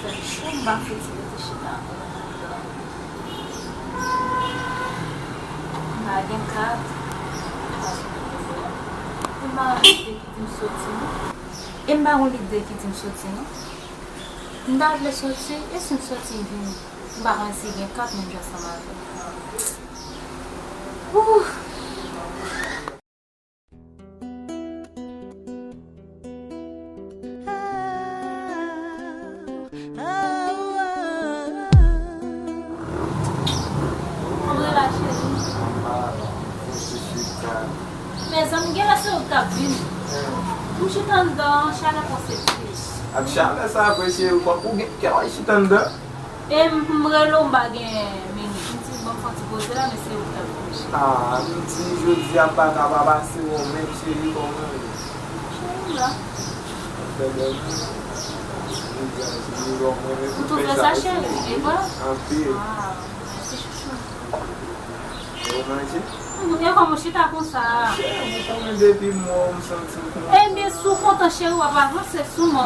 fait chaud, je vais faire des chita. Je vais faire 4. Je vais faire l'idée qui me saute. Je vais faire l'idée qui me saute. Je vais faire sortir et si je saute, je vais faire 4 même ça m'a fait. Mais ça me gueule sur ta vie. Je suis dedans, je suis à la conceptrice. A chale sa apresiye ou pa pou gen kèroy chitan de? E mre lom bagen meni. Mti bon foti pose la, mais c'est où ta vie. Ah, mti jodi a pa kababa se ou men chéri ou men. Chéri là. Vous trouvez ça chéri, et quoi? En pire. Ah, merci chouchou. Ou manje? Eu como chita com ça. Mwen depi mwen santi mwen. Eh bien, sou content chéri ou avancer sou moi.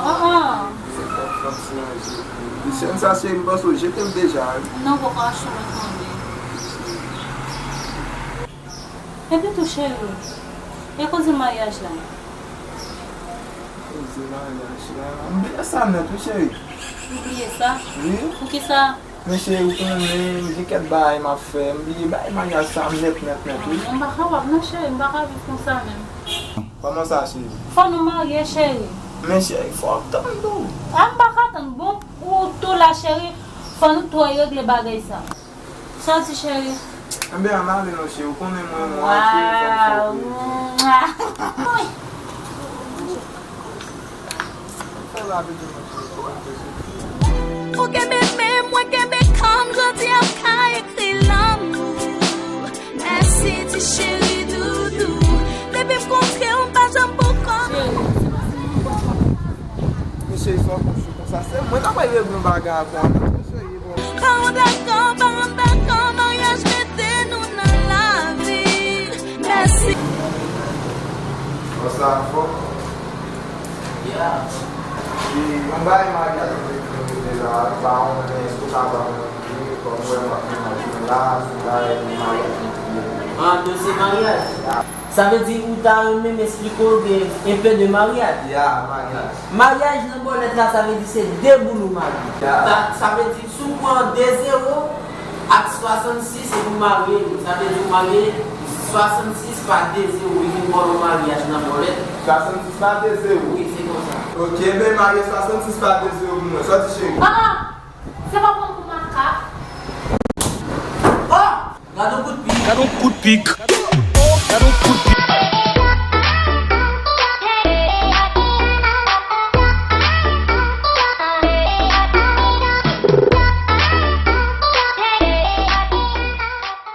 Deixando sa chéri ba sou, je t'aime déjà. Não vou achar responder. É bem tu chéri. E a coisa maryaj lá? Coisa maryaj lá. Oubliye sa net ou chéri? Oublier ça? Oui? Pour qui ça? Men chéri ou konen, mwen di ket bay ma fè, mwen di bay maryaj sa net. Oui. On va pas non chéri, on va pas vivre comme ça même. Comment ça chéri? Faut nous marier chéri. Men chéri, faut attendre dou. On va pas attendre bon pour tout la chéri. Faut nous toi régler bagay ça. Ça c'est chéri. Mbe an ale nou chéri, ou konen mwen Wow. Ou kebe mem, ou kebe kam, jodi ap ka ekri l'amour. Merci ti chéri doudou. Depi m'kontre, on pa jam pou kon. Men chéri, sou akonchou kon sa se, mwen nan baye mwen baga akon. Parou d'akon, maryaj mette nou nan la vi. Merci. Ou sa fok? Yeah. Mwen baye maryaj mwen deja, pa an mwen sou kaba mwen kon mwen mwen la, sou baye maryaj mwen. Ah, de ce mariage. Ça veut dire que tu as même expliqué un peu de mariage. Ya, maryaj. Mariage, dans le lettre là, ça veut dire c'est deux boulots mariés. Ça veut dire souvent 2 0 à 66 et vous mariez. Ça veut dire vous mariez 66 par 2 0 et vous bon mariage dans le lettre. 66 par 2 0. Oui, c'est comme ça. Ok, ben marié 66 par 2 0 mwen, sorti chéri. C'est pas bon pour ma carte. Oh! Gade un coup de pique.